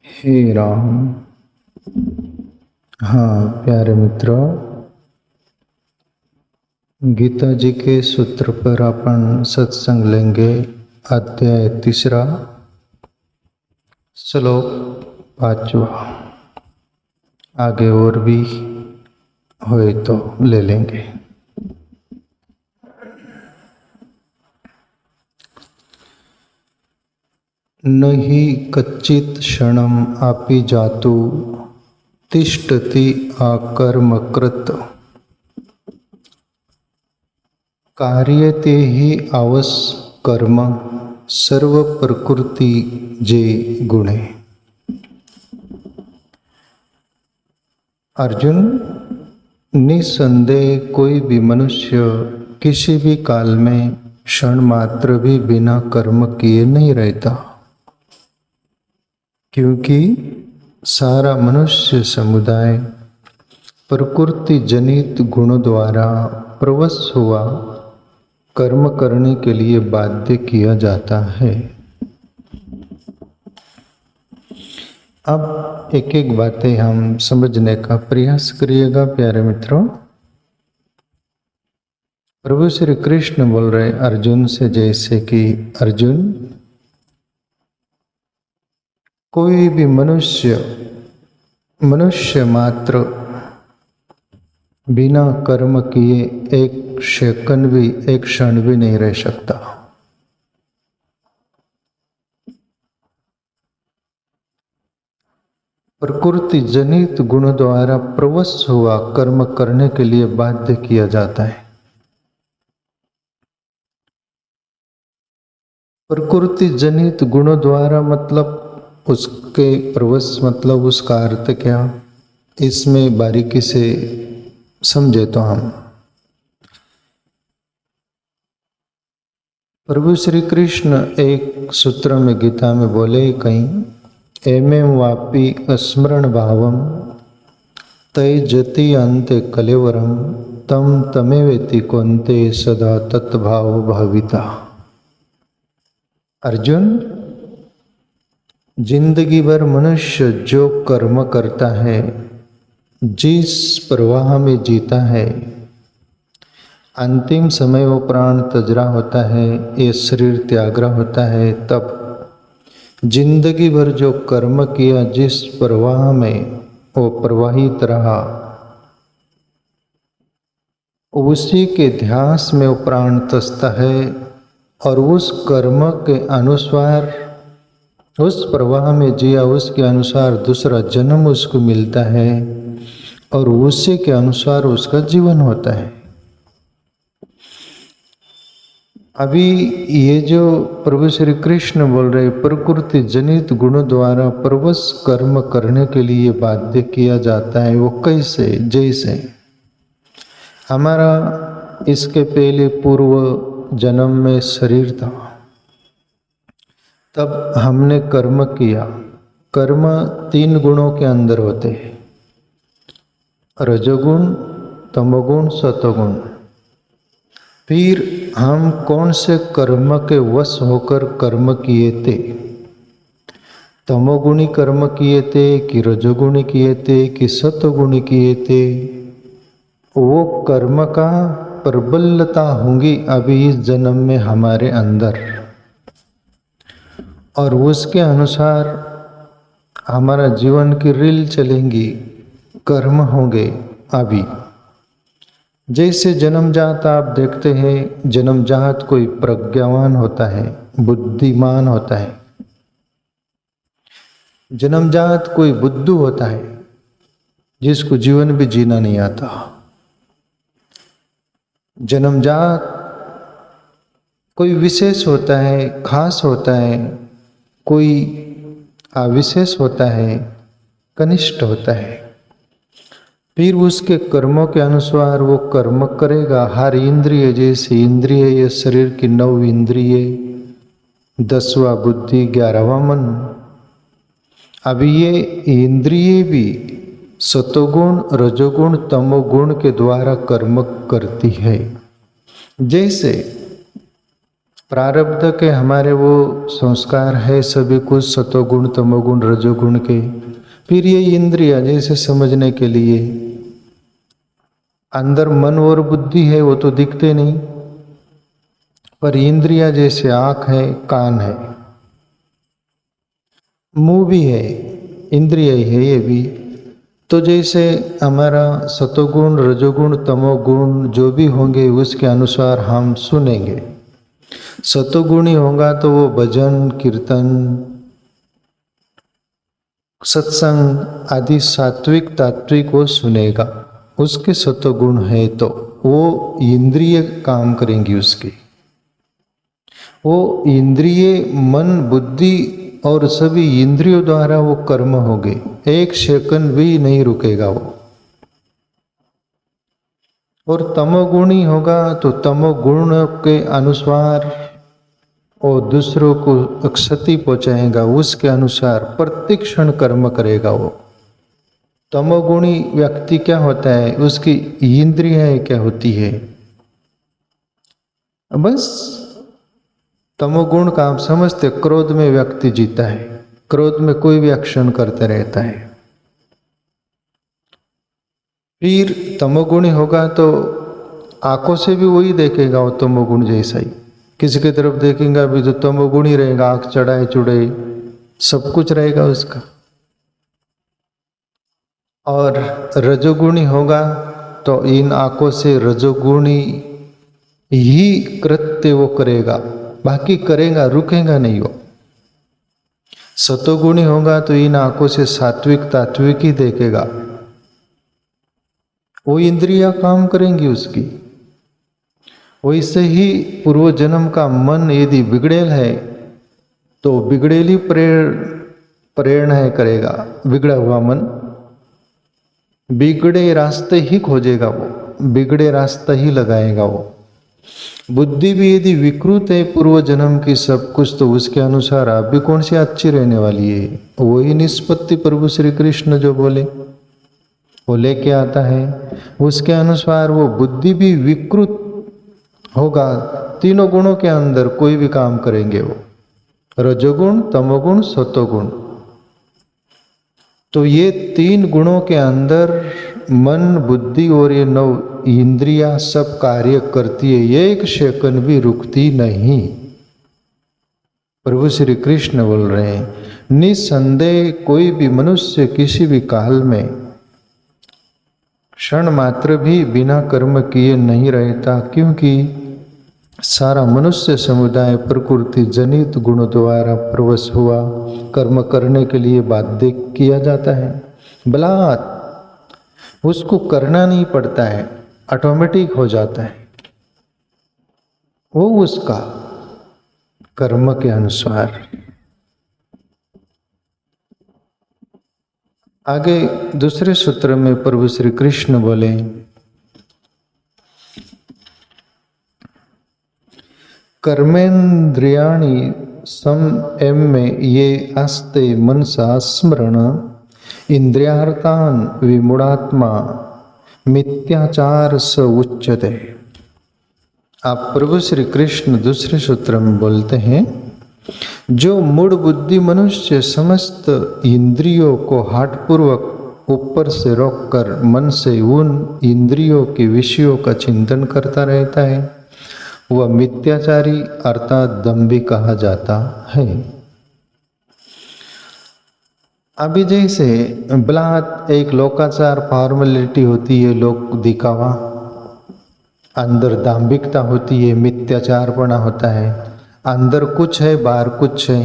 हे राम। हाँ प्यारे मित्रों, गीता जी के सूत्र पर अपन सत्संग लेंगे। अध्याय 3, श्लोक 5। आगे और भी होए तो ले लेंगे। न हि कच्चित् क्षणम् अपि जातु तिष्ठति अकर्मकृत् कार्यते हि आवस कर्म सर्व प्रकृति जे गुणे। अर्जुन, निसंदेह कोई भी मनुष्य किसी भी काल में क्षण मात्र भी बिना कर्म किए नहीं रहता, क्योंकि सारा मनुष्य समुदाय प्रकृति जनित गुणों द्वारा प्रवश हुआ कर्म करने के लिए बाध्य किया जाता है। अब एक एक बातें हम समझने का प्रयास करिएगा प्यारे मित्रों। प्रभु श्री कृष्ण बोल रहे अर्जुन से, जैसे कि अर्जुन, कोई भी मनुष्य मात्र बिना कर्म किए एक सेकंड भी, एक क्षण भी नहीं रह सकता। प्रकृति जनित गुण द्वारा प्रवश हुआ कर्म करने के लिए बाध्य किया जाता है। प्रकृति जनित गुणों द्वारा मतलब उसके प्रवश, मतलब उसका अर्थ क्या, इसमें बारीकी से समझे तो हम प्रभु श्री कृष्ण एक सूत्र में गीता में बोले कहीं, एमें वापि स्मरण भावम तय जति अंते कलेवरम तम तमेवेति कौन्ते सदा तत्भाव भाविता। अर्जुन, जिंदगी भर मनुष्य जो कर्म करता है, जिस प्रवाह में जीता है, अंतिम समय वो प्राण तज रहा होता है, ये शरीर त्याग रहा होता है, तब जिंदगी भर जो कर्म किया, जिस प्रवाह में वो प्रवाहित रहा, उसी के ध्यास में वो प्राण तजता है और उस कर्म के अनुसार, उस प्रवाह में जिया उसके अनुसार दूसरा जन्म उसको मिलता है और उसी के अनुसार उसका जीवन होता है। अभी ये जो प्रभु श्री कृष्ण बोल रहे प्रकृति जनित गुणों द्वारा प्रवश कर्म करने के लिए बाध्य किया जाता है, वो कैसे, जैसे हमारा इसके पहले पूर्व जन्म में शरीर था, तब हमने कर्म किया। कर्म 3 गुणों के अंदर होते हैं, रजोगुण, तमोगुण, सतोगुण। फिर हम कौन से कर्म के वश होकर कर्म किए थे, तमोगुणी कर्म किए थे कि रजोगुणी किए थे कि सतोगुणी किए थे, वो कर्म का प्रबलता होंगी अभी इस जन्म में हमारे अंदर, और उसके अनुसार हमारा जीवन की रील चलेंगी, कर्म होंगे। अभी जैसे जन्मजात आप देखते हैं, जन्मजात कोई प्रज्ञावान होता है, बुद्धिमान होता है, जन्मजात कोई बुद्धू होता है जिसको जीवन भी जीना नहीं आता। जन्मजात कोई विशेष होता है, खास होता है, कोई अविशेष होता है, कनिष्ठ होता है। फिर उसके कर्मों के अनुसार वो कर्म करेगा। हर इंद्रिय, जैसे इंद्रिय, ये शरीर की 9 इंद्रिय, 10वां बुद्धि, 11वां मन। अभी ये इंद्रिय भी सतोगुण, रजोगुण, तमोगुण के द्वारा कर्म करती है। जैसे प्रारब्ध के हमारे वो संस्कार है सभी कुछ सतोगुण तमोगुण रजोगुण के। फिर ये इंद्रिया जैसे समझने के लिए, अंदर मन और बुद्धि है वो तो दिखते नहीं, पर इंद्रिया जैसे आँख है, कान है, मुंह भी है, इंद्रिय ही है ये भी। तो जैसे हमारा सतोगुण रजोगुण तमोगुण जो भी होंगे उसके अनुसार हम सुनेंगे। सतोगुणी होगा तो वो भजन कीर्तन सत्संग आदि सात्विक तात्विक वो सुनेगा, उसके सतोगुण है तो वो इंद्रिय काम करेंगी उसकी। वो इंद्रिय मन बुद्धि और सभी इंद्रियों द्वारा वो कर्म हो गए, एक सेकंड भी नहीं रुकेगा वो। और तमोगुणी होगा तो तमोगुण के अनुसार और दूसरों को क्षति पहुंचाएगा, उसके अनुसार प्रत्येक क्षण कर्म करेगा वो। तमोगुणी व्यक्ति क्या होता है, उसकी इंद्रियां क्या होती है, बस तमोगुण का आप समझते, क्रोध में व्यक्ति जीता है, क्रोध में कोई भी एक्शन करते रहता है। फिर तमोगुणी होगा तो आंखों से भी वही देखेगा, वो तमोगुण जैसा ही किसी की तरफ देखेगा भी तो तमोगुणी रहेगा, आंख चढ़ाए चुड़े सब कुछ रहेगा उसका। और रजोगुणी होगा तो इन आंखों से रजोगुणी ही कृत्य वो करेगा, बाकी करेगा रुकेगा नहीं वो। सतोगुणी होगा तो इन आंखों से सात्विक तात्विक ही देखेगा, वो इंद्रियां काम करेंगी उसकी। वैसे ही पूर्व जन्म का मन यदि बिगड़ेल है तो बिगड़ेली प्रेरणा करेगा, बिगड़ा हुआ मन बिगड़े रास्ते ही खोजेगा, वो बिगड़े रास्ता ही लगाएगा वो। बुद्धि भी यदि विकृत है पूर्व जन्म की सब कुछ, तो उसके अनुसार आप भी कौन सी अच्छी रहने वाली है, वही निष्पत्ति प्रभु श्री कृष्ण जो बोले वो लेके आता है, उसके अनुसार वो बुद्धि भी विकृत होगा। तीनों गुणों के अंदर कोई भी काम करेंगे वो, रजोगुण तमोगुण सतोगुण। तो ये तीन गुणों के अंदर मन बुद्धि और ये नौ इंद्रियां सब कार्य करती है, एक सेकंड भी रुकती नहीं। प्रभु श्री कृष्ण बोल रहे हैं निसंदेह कोई भी मनुष्य किसी भी काल में क्षण मात्र भी बिना कर्म किए नहीं रहता, क्योंकि सारा मनुष्य समुदाय प्रकृति जनित गुणों द्वारा प्रवश हुआ, कर्म करने के लिए बाध्य किया जाता है। बलात् उसको करना नहीं पड़ता है, ऑटोमेटिक हो जाता है वो उसका कर्म के अनुसार। आगे दूसरे सूत्र में प्रभु श्री कृष्ण बोले कर्मेन्द्रियाणि संयम में ये आस्ते मनसा स्मरण इंद्रियार्थान विमूढ़ात्मा मिथ्याचार स उच्यते। आप प्रभु श्री कृष्ण दूसरे सूत्र में बोलते हैं जो मूढ़ बुद्धि मनुष्य समस्त इंद्रियों को हाटपूर्वक ऊपर से रोककर मन से उन इंद्रियों के विषयों का चिंतन करता रहता है वह मिथ्याचारी अर्थात दंभी कहा जाता है। अभी जैसे बलात् एक लोकाचार फॉर्मेलिटी होती है, लोक दिखावा, अंदर दाम्भिकता होती है, मिथ्याचारपना होता है, अंदर कुछ है बाहर कुछ है।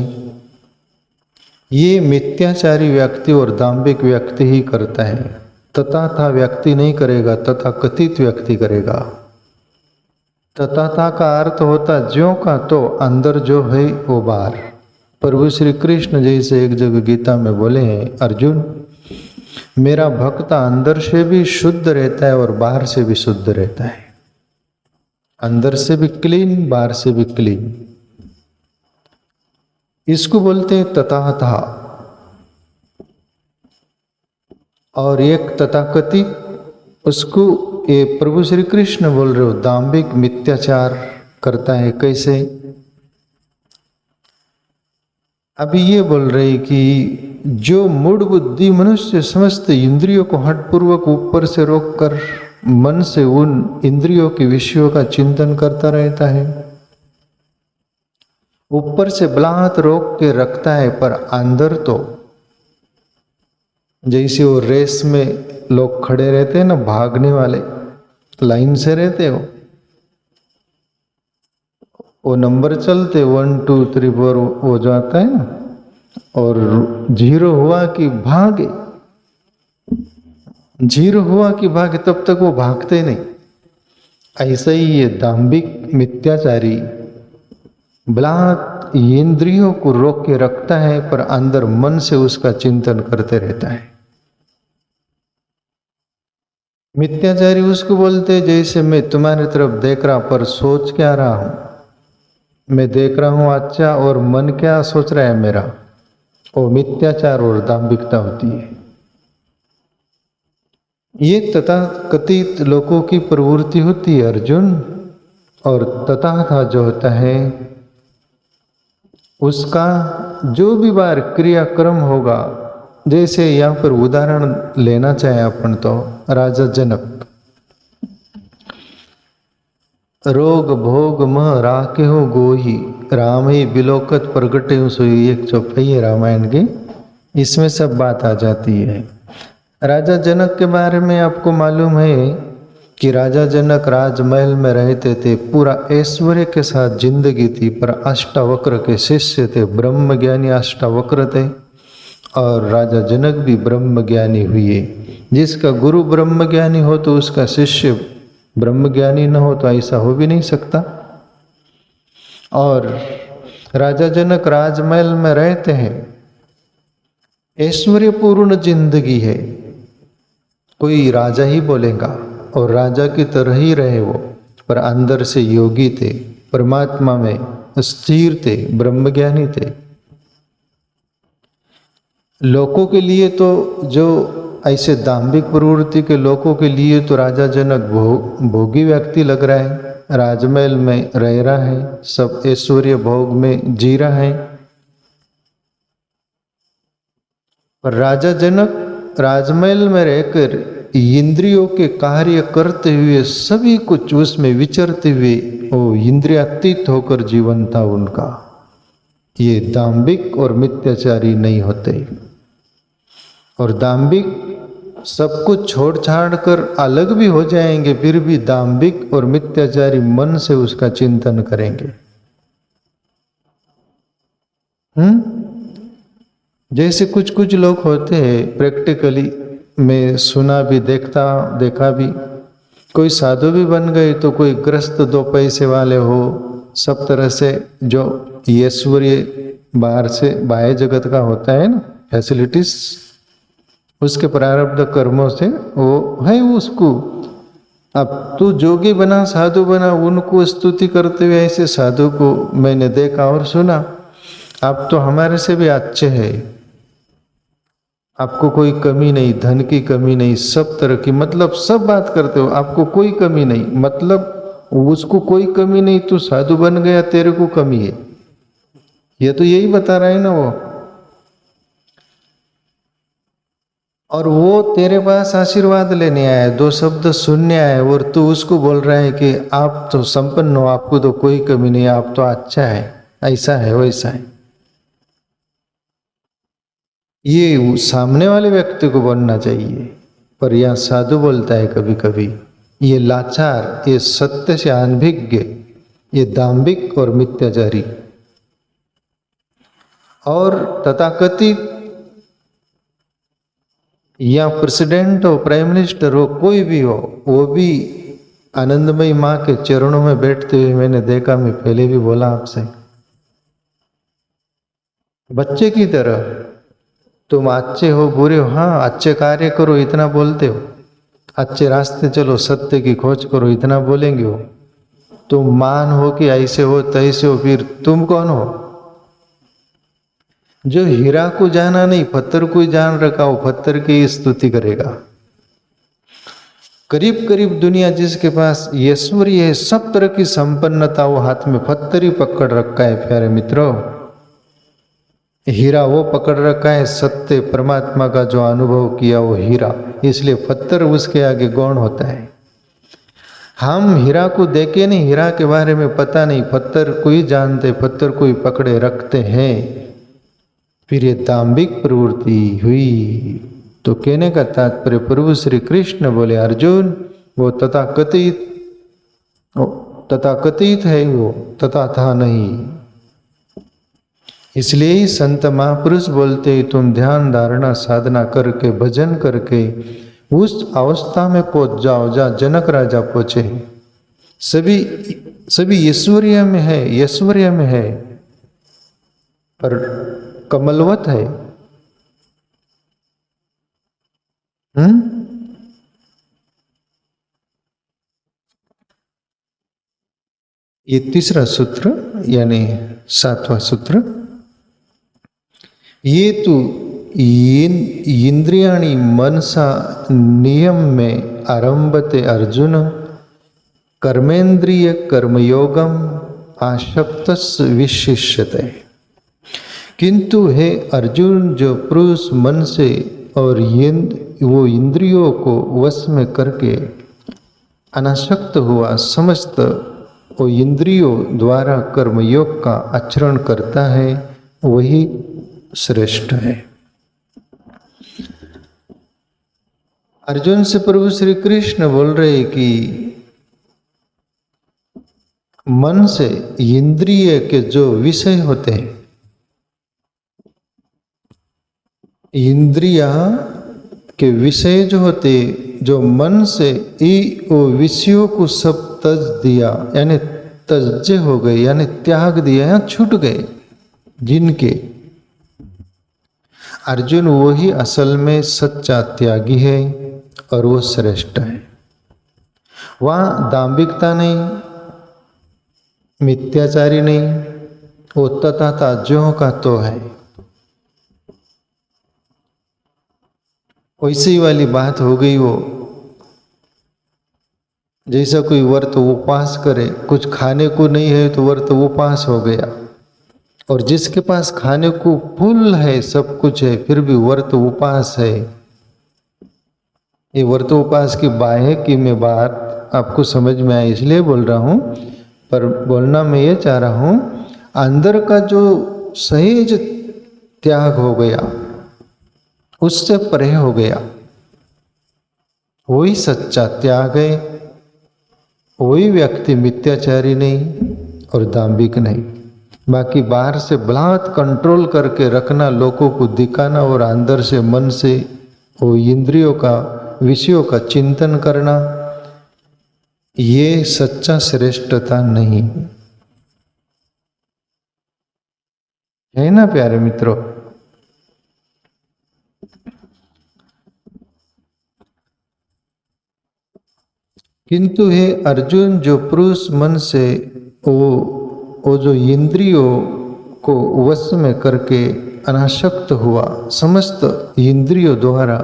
ये मिथ्याचारी व्यक्ति और दाम्भिक व्यक्ति ही करता है, तथा व्यक्ति नहीं करेगा, तथा कथित व्यक्ति करेगा। तथा का अर्थ होता ज्यों का तो अंदर जो है वो बाहर। प्रभु श्री कृष्ण जैसे एक जगह गीता में बोले हैं अर्जुन मेरा भक्त अंदर से भी शुद्ध रहता है और बाहर से भी शुद्ध रहता है, अंदर से भी क्लीन बाहर से भी क्लीन। इसको बोलते हैं तथातः। और एक तथाकथित, उसको ये प्रभु श्री कृष्ण बोल रहे हो दाम्भिक मिथ्याचार करता है। कैसे? अभी ये बोल रही कि जो मूढ़ बुद्धि मनुष्य समस्त इंद्रियों को हठपूर्वक ऊपर से रोककर मन से उन इंद्रियों के विषयों का चिंतन करता रहता है, ऊपर से बलात् रोक के रखता है, पर अंदर तो जैसे वो रेस में लोग खड़े रहते हैं ना, भागने वाले लाइन से रहते वो नंबर चलते 1 2 3 4 हो जाता है ना, और 0 हुआ कि भागे, 0 हुआ कि भागे, तब तक वो भागते नहीं। ऐसा ही ये दाम्भिक मिथ्याचारी बलात् इंद्रियों को रोक के रखता है, पर अंदर मन से उसका चिंतन करते रहता है। मिथ्याचारी उसको बोलते जैसे मैं तुम्हारी तरफ देख रहा पर सोच क्या रहा हूं, मैं देख रहा हूं अच्छा, और मन क्या सोच रहा है मेरा, वो मिथ्याचार और दाम्भिकता होती है। ये तथाकथित लोगों की प्रवृत्ति होती है अर्जुन, और तथाकथा जो होता है उसका जो भी बार क्रियाक्रम होगा, जैसे यहाँ पर उदाहरण लेना चाहे अपन तो राजा जनक, रोग भोग मह राखे हो गोही, राम ही बिलोकत प्रगटे हो सोई, एक चौपाई है रामायण की, इसमें सब बात आ जाती है। राजा जनक के बारे में आपको मालूम है कि राजा जनक राजमहल में रहते थे, पूरा ऐश्वर्य के साथ जिंदगी थी, पर अष्टावक्र के शिष्य थे, ब्रह्म ज्ञानी अष्टावक्र थे, और राजा जनक भी ब्रह्म ज्ञानी हुए। जिसका गुरु ब्रह्म ज्ञानी हो तो उसका शिष्य ब्रह्म ज्ञानी न हो, तो ऐसा हो भी नहीं सकता। और राजा जनक राजमहल में रहते हैं, ऐश्वर्यपूर्ण जिंदगी है, कोई राजा ही बोलेगा, और राजा की तरह ही रहे वो, पर अंदर से योगी थे, परमात्मा में स्थिर थे, ब्रह्मज्ञानी थे। लोगों के लिए तो, जो ऐसे दाम्भिक प्रवृत्ति के लोगों के लिए तो राजा जनक भोगी व्यक्ति लग रहा है, राजमहल में रह रहा है, सब ऐश्वर्य भोग में जी रहा है। पर राजा जनक राजमहल में रहकर इंद्रियों के कार्य करते हुए, सभी कुछ उसमें विचरते हुए, वो इंद्रियातीत होकर जीवन था उनका। ये दाम्भिक और मिथ्याचारी नहीं होते। और दाम्भिक सब कुछ छोड़ छाड़ कर अलग भी हो जाएंगे, फिर भी दाम्भिक और मिथ्याचारी मन से उसका चिंतन करेंगे। जैसे कुछ कुछ लोग होते हैं, प्रैक्टिकली मैं सुना भी, देखा भी, कोई साधु भी बन गए तो कोई ग्रस्त 2 पैसे वाले हो, सब तरह से जो ऐश्वर्य बाहर से बाह्य जगत का होता है ना, फैसिलिटीज, उसके प्रारब्ध कर्मों से वो है उसको। अब तू जोगी बना, साधु बना, उनको स्तुति करते हुए ऐसे साधु को मैंने देखा और सुना, आप तो हमारे से भी अच्छे हैं, आपको कोई कमी नहीं, धन की कमी नहीं, सब तरह की, मतलब सब बात करते हो, आपको कोई कमी नहीं, मतलब उसको कोई कमी नहीं, तू साधु बन गया, तेरे को कमी है, ये तो यही बता रहा है ना वो। और वो तेरे पास आशीर्वाद लेने आया, 2 शब्द सुनने आया, और तू उसको बोल रहा है कि आप तो संपन्न हो, आपको तो कोई कमी नहीं, आप तो अच्छा है, ऐसा है वैसा है। ये सामने वाले व्यक्ति को बोलना चाहिए, पर यह साधु बोलता है कभी कभी, ये लाचार, ये सत्य से अनभिज्ञ, ये दाम्भिक और मिथ्याचारी। और तथाकथित या प्रेसिडेंट हो, प्राइम मिनिस्टर हो, कोई भी हो, वो भी आनंदमयी माँ के चरणों में बैठते हुए मैंने देखा, मैं पहले भी बोला आपसे, बच्चे की तरह, तुम अच्छे हो बुरे हो, हाँ अच्छे कार्य करो इतना बोलते हो, अच्छे रास्ते चलो, सत्य की खोज करो इतना बोलेंगे हो, तुम मान हो कि ऐसे हो तैसे हो, फिर तुम कौन हो? जो हीरा को जाना नहीं, पत्थर को जान रखा, वो पत्थर की स्तुति करेगा। करीब करीब दुनिया जिसके पास ऐश्वर्य है, सब तरह की संपन्नता, वो हाथ में पत्थर ही पकड़ रखा है। प्यारे मित्रों, हीरा वो पकड़ रखा है, सत्य परमात्मा का जो अनुभव किया वो हीरा, इसलिए पत्थर उसके आगे गौण होता है। हम हीरा को देखे नहीं, हीरा के बारे में पता नहीं, पत्थर को ही जानते, पत्थर को ही पकड़े रखते हैं। फिर ये दाम्भिक प्रवृत्ति हुई। तो कहने का तात्पर्य प्रभु श्री कृष्ण बोले अर्जुन वो तथाकथित है, वो तथा था नहीं। इसलिए ही संत महापुरुष बोलते तुम ध्यान धारणा साधना करके भजन करके उस अवस्था में पहुंच जाओ जहाँ जनक राजा पहुंचे। सभी ऐश्वर्य में है, ऐश्वर्य में है, पर कमलवत है। ये तीसरा सूत्र यानी 7वां सूत्र। ये तो इंद्रियाणि मनसा नियम में आरंभते अर्जुन कर्मेंद्रिय कर्मयोगम आसक्तस विशिष्यते। किंतु हे अर्जुन जो पुरुष मन से और वो इंद्रियों को वश में करके अनासक्त हुआ, समस्त वो इंद्रियों द्वारा कर्मयोग का आचरण करता है, वही श्रेष्ठ है। अर्जुन से प्रभु श्री कृष्ण बोल रहे कि मन से इंद्रिय के जो विषय होते हैं, इंद्रिया के विषय जो होते, जो मन से ही वो विषयों को सब तज दिया, यानी तज्जे हो गए, यानी त्याग दिया या छूट गए जिनके, अर्जुन वही असल में सच्चा त्यागी है और वो श्रेष्ठ है। वहाँ दाम्भिकता नहीं, मिथ्याचारी नहीं, वो तथा ज्यों का तो है। वैसी वाली बात हो गई। वो जैसा कोई व्रत उपवास करे, कुछ खाने को नहीं है तो व्रत उपवास हो गया, और जिसके पास खाने को फुल है, सब कुछ है, फिर भी व्रत उपवास है। ये व्रत उपवास की बाह्य की मैं बात आपको समझ में आए इसलिए बोल रहा हूँ, पर बोलना मैं ये चाह रहा हूँ अंदर का जो सहज त्याग हो गया, उससे परे हो गया, वही सच्चा त्याग है। वही व्यक्ति मिथ्याचारी नहीं और दाम्भिक नहीं। बाकी बाहर से बलात् कंट्रोल करके रखना, लोगों को दिखाना, और अंदर से मन से वो इंद्रियों का विषयों का चिंतन करना, ये सच्चा श्रेष्ठता नहीं है ना प्यारे मित्रों। किंतु हे अर्जुन जो पुरुष मन से वो जो इंद्रियों को वश में करके अनासक्त हुआ, समस्त इंद्रियों द्वारा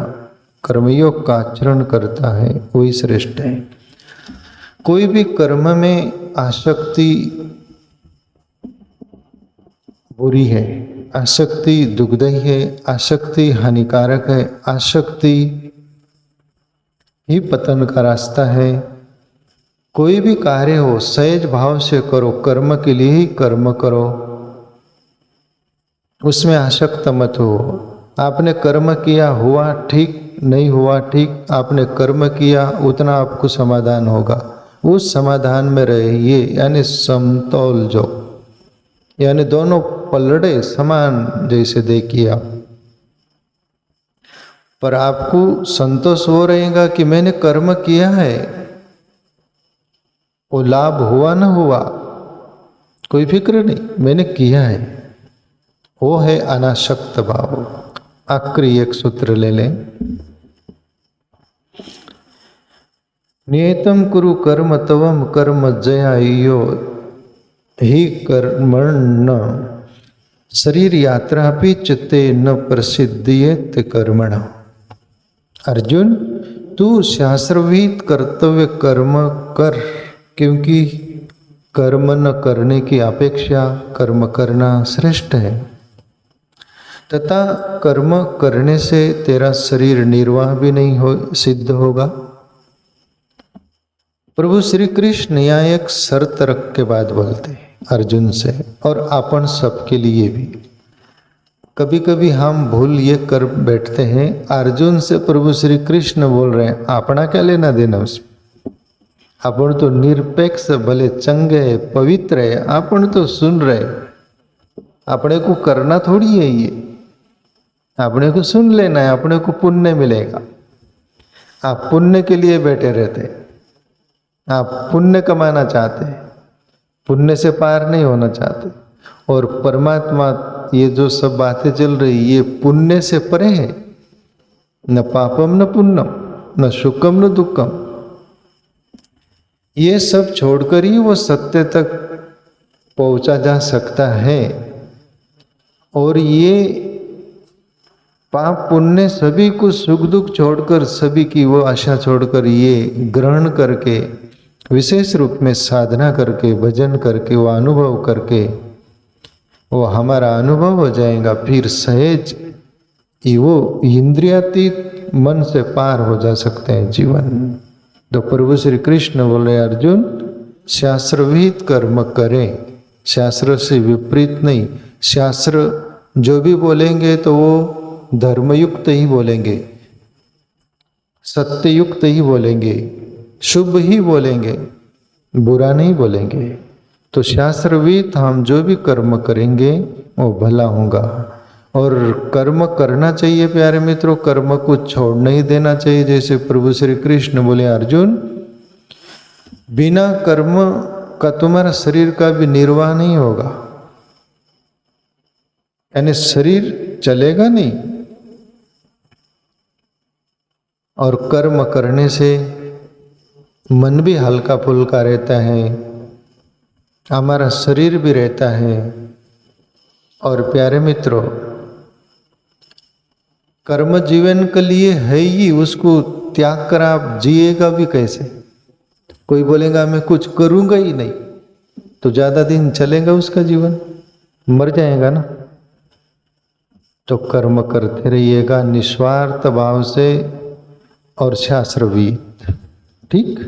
कर्मयोग का आचरण करता है, वही श्रेष्ठ है। कोई भी कर्म में आसक्ति बुरी है, आसक्ति दुखदायी है, आसक्ति हानिकारक है, आसक्ति ही पतन का रास्ता है। कोई भी कार्य हो सहज भाव से करो, कर्म के लिए ही कर्म करो, उसमें आसक्त मत हो। आपने कर्म किया, हुआ ठीक, नहीं हुआ ठीक, आपने कर्म किया, उतना आपको समाधान होगा, उस समाधान में रहिए, यानी समतौल जो, यानी दोनों पलड़े समान जैसे देखिए आप। पर आपको संतोष हो रहेगा कि मैंने कर्म किया है, वो लाभ हुआ ना हुआ कोई फिक्र नहीं, मैंने किया है, वो है अनासक्त भाव। आखिरी एक सूत्र ले लें, नियतम कुरु कर्म तवम कर्म जयायो ही कर्मण शरीर यात्रा भी चित्ते न प्रसिद्धियत कर्मण। अर्जुन तू शास्त्रविहित कर्तव्य कर्म कर, क्योंकि कर्म न करने की अपेक्षा कर्म करना श्रेष्ठ है। तथा कर्म करने से तेरा शरीर निर्वाह भी नहीं हो सिद्ध होगा। प्रभु श्री कृष्ण यहाँ एक शर्त रख के बाद बोलते हैं अर्जुन से और अपन सबके लिए भी। कभी कभी हम भूल ये कर बैठते हैं, अर्जुन से प्रभु श्री कृष्ण बोल रहे हैं, अपना क्या लेना देना उसमें। अपन तो निरपेक्ष भले चंगे पवित्र है, अपन तो सुन रहे, अपने को करना थोड़ी है ये, अपने को सुन लेना है, अपने को पुण्य मिलेगा। आप पुण्य के लिए बैठे रहते, आप पुण्य कमाना चाहते हैं, पुण्य से पार नहीं होना चाहते। और परमात्मा ये जो सब बातें चल रही ये पुण्य से परे है, न पापम न पुण्यम न सुखम न दुखम। ये सब छोड़कर ही वो सत्य तक पहुंचा जा सकता है। और ये पाप पुण्य सभी को सुख दुख छोड़कर, सभी की वो आशा छोड़कर ये ग्रहण करके विशेष रूप में साधना करके भजन करके वो अनुभव करके वो हमारा अनुभव हो जाएगा। फिर सहज वो इंद्रियातीत मन से पार हो जा सकते हैं जीवन। तो प्रभु श्री कृष्ण बोले अर्जुन शास्त्र विहित कर्म करें, शास्त्र से विपरीत नहीं। शास्त्र जो भी बोलेंगे तो वो धर्मयुक्त ही बोलेंगे, सत्ययुक्त ही बोलेंगे, शुभ ही बोलेंगे, बुरा नहीं बोलेंगे। तो शास्त्रविद हम जो भी कर्म करेंगे वो भला होगा। और कर्म करना चाहिए प्यारे मित्रों, कर्म को छोड़ नहीं देना चाहिए। जैसे प्रभु श्री कृष्ण बोले अर्जुन बिना कर्म का तुम्हारा शरीर का भी निर्वाह नहीं होगा, यानी शरीर चलेगा नहीं। और कर्म करने से मन भी हल्का फुल्का रहता है, हमारा शरीर भी रहता है। और प्यारे मित्रों कर्म जीवन के लिए है ही, उसको त्याग कर आप जिएगा भी कैसे। कोई बोलेगा मैं कुछ करूंगा ही नहीं, तो ज्यादा दिन चलेगा उसका जीवन, मर जाएगा ना। तो कर्म करते रहिएगा निस्वार्थ भाव से और शास्त्रविद, ठीक।